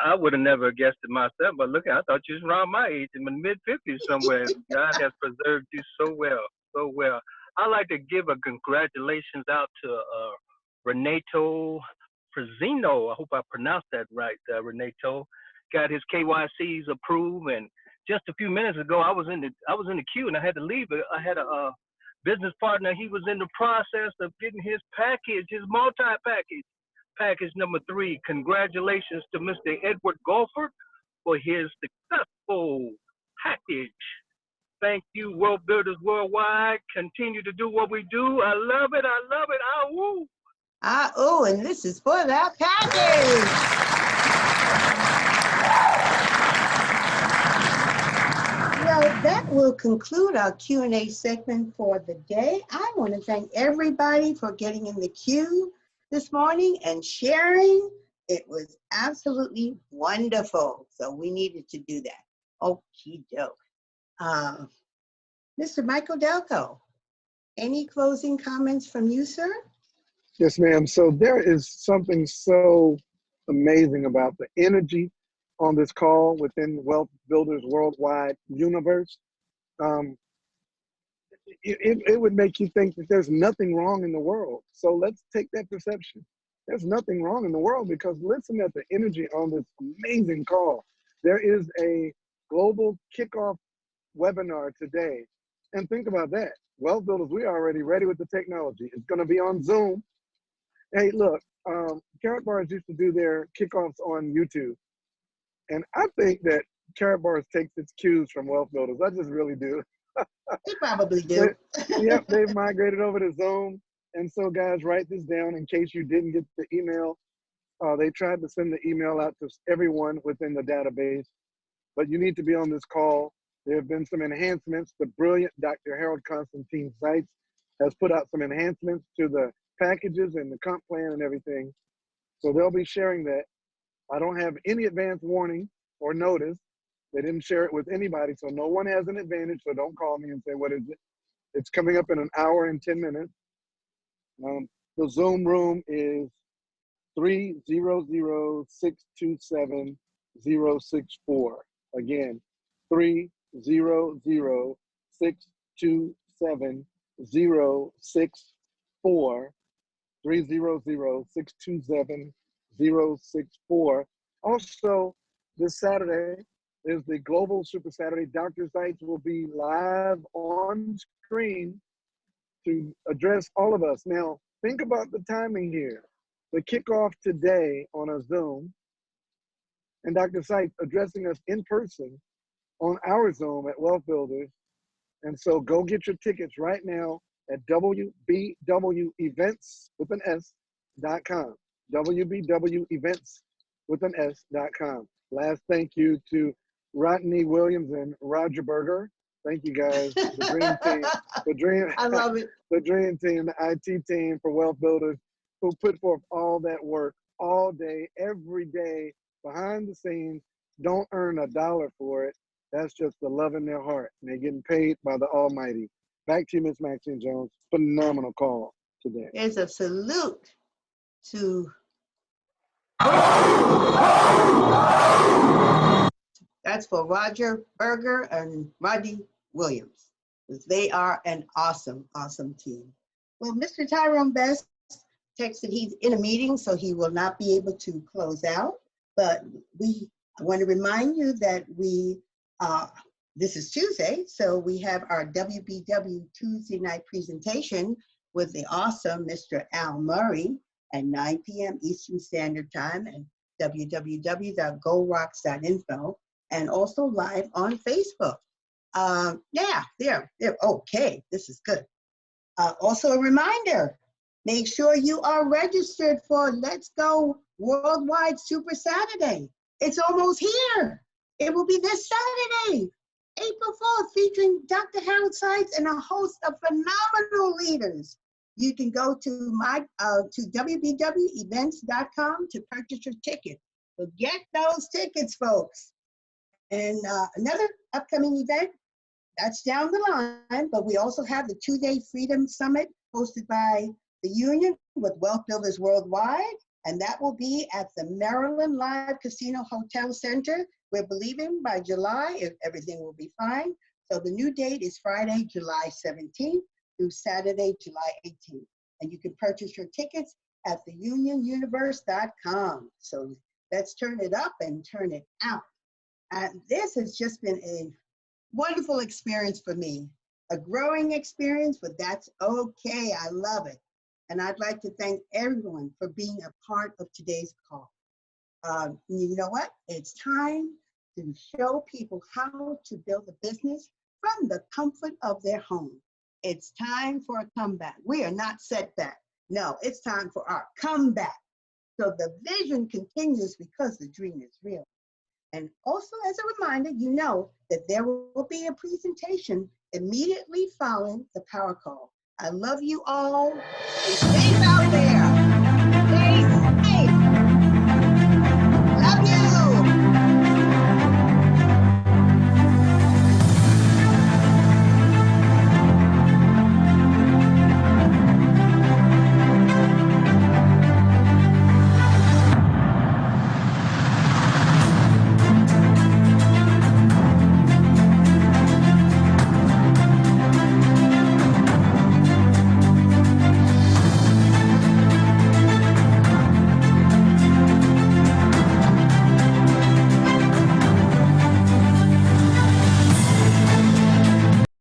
I would have never guessed it myself, but look, I thought you was around my age, in the mid-50s somewhere. God has preserved you so well, so well. I'd like to give a congratulations out to Renato Frazino. I hope I pronounced that right, Renato. Got his KYCs approved, and just a few minutes ago, I was in the queue, and I had to leave. I had a business partner. He was in the process of getting his package, his multi-package. Package number 3. Congratulations to Mr. Edward Golford for his successful package. Thank you, World Builders Worldwide. Continue to do what we do. I love it. I love it. Ah, woo. Ah, oh, and this is for that package. Well, that will conclude our Q&A segment for the day. I want to thank everybody for getting in the queue this morning and sharing. It was absolutely wonderful. So we needed to do that. Okie doke. Mr. Michael Delco, any closing comments from you, sir? Yes, ma'am. So there is something so amazing about the energy on this call within Wealth Builders Worldwide universe. It would make you think that there's nothing wrong in the world. So let's take that perception. There's nothing wrong in the world, because listen at the energy on this amazing call. There is a global kickoff webinar today. And think about that. Wealth Builders, we are already ready with the technology. It's going to be on Zoom. Hey, look, Carrot Bars used to do their kickoffs on YouTube. And I think that Carrot Bars takes its cues from Wealth Builders. I just really do. They probably do. Yep, they've migrated over to Zoom. And so, guys, write this down in case you didn't get the email. They tried to send the email out to everyone within the database, but you need to be on this call. There have been some enhancements. The brilliant Dr. Harold Constantine Seitz has put out some enhancements to the packages and the comp plan and everything. So they'll be sharing that. I don't have any advance warning or notice. They didn't share it with anybody, so no one has an advantage, so don't call me and say, what is it? It's coming up in an hour and 10 minutes. The Zoom room is 300-627-064. Again, 300-627-064. 300-627-064. Also, this Saturday is the Global Super Saturday. Dr. Seitz will be live on screen to address all of us. Now, think about the timing here. The kickoff today on a Zoom, and Dr. Seitz addressing us in person on our Zoom at Wealth Builders. And so go get your tickets right now at WBWEvents.com. WBWEvents.com. Last thank you to Rodney Williams and Roger Berger. Thank you guys. The dream team. I love it. The dream team, the IT team for Wealth Builders, who put forth all that work all day, every day, behind the scenes, don't earn a dollar for it. That's just the love in their heart. And they're getting paid by the Almighty. Back to you, Miss Maxine Jones. Phenomenal call today. There's a salute to that's for Roger Berger and Rodney Williams. They are an awesome, awesome team. Well, Mr. Tyrone Best texted he's in a meeting, so he will not be able to close out. But I want to remind you that we This is Tuesday, so we have our WBW Tuesday night presentation with the awesome Mr. Al Murray at 9 p.m. Eastern Standard Time at www.golrocks.info and also live on Facebook. Yeah, there. Okay, this is good. Also a reminder, make sure you are registered for Let's Go Worldwide Super Saturday. It's almost here. It will be this Saturday, April 4th, featuring Dr. Harold Seitz and a host of phenomenal leaders. You can go to wbwevents.com to purchase your ticket. So get those tickets, folks. And another upcoming event, that's down the line, but we also have the 2-day Freedom Summit hosted by the Union with Wealth Builders Worldwide, and that will be at the Maryland Live Casino Hotel Center. We're believing by July, if everything will be fine. So the new date is Friday, July 17th through Saturday, July 18th. And you can purchase your tickets at theunionuniverse.com. So let's turn it up and turn it out. And this has just been a wonderful experience for me, a growing experience, but that's okay. I love it. And I'd like to thank everyone for being a part of today's call. You know what? It's time to show people how to build a business from the comfort of their home. It's time for a comeback. We are not set back. No, it's time for our comeback. So the vision continues because the dream is real. And also as a reminder, you know that there will be a presentation immediately following the power call. I love you all. Stay safe out there.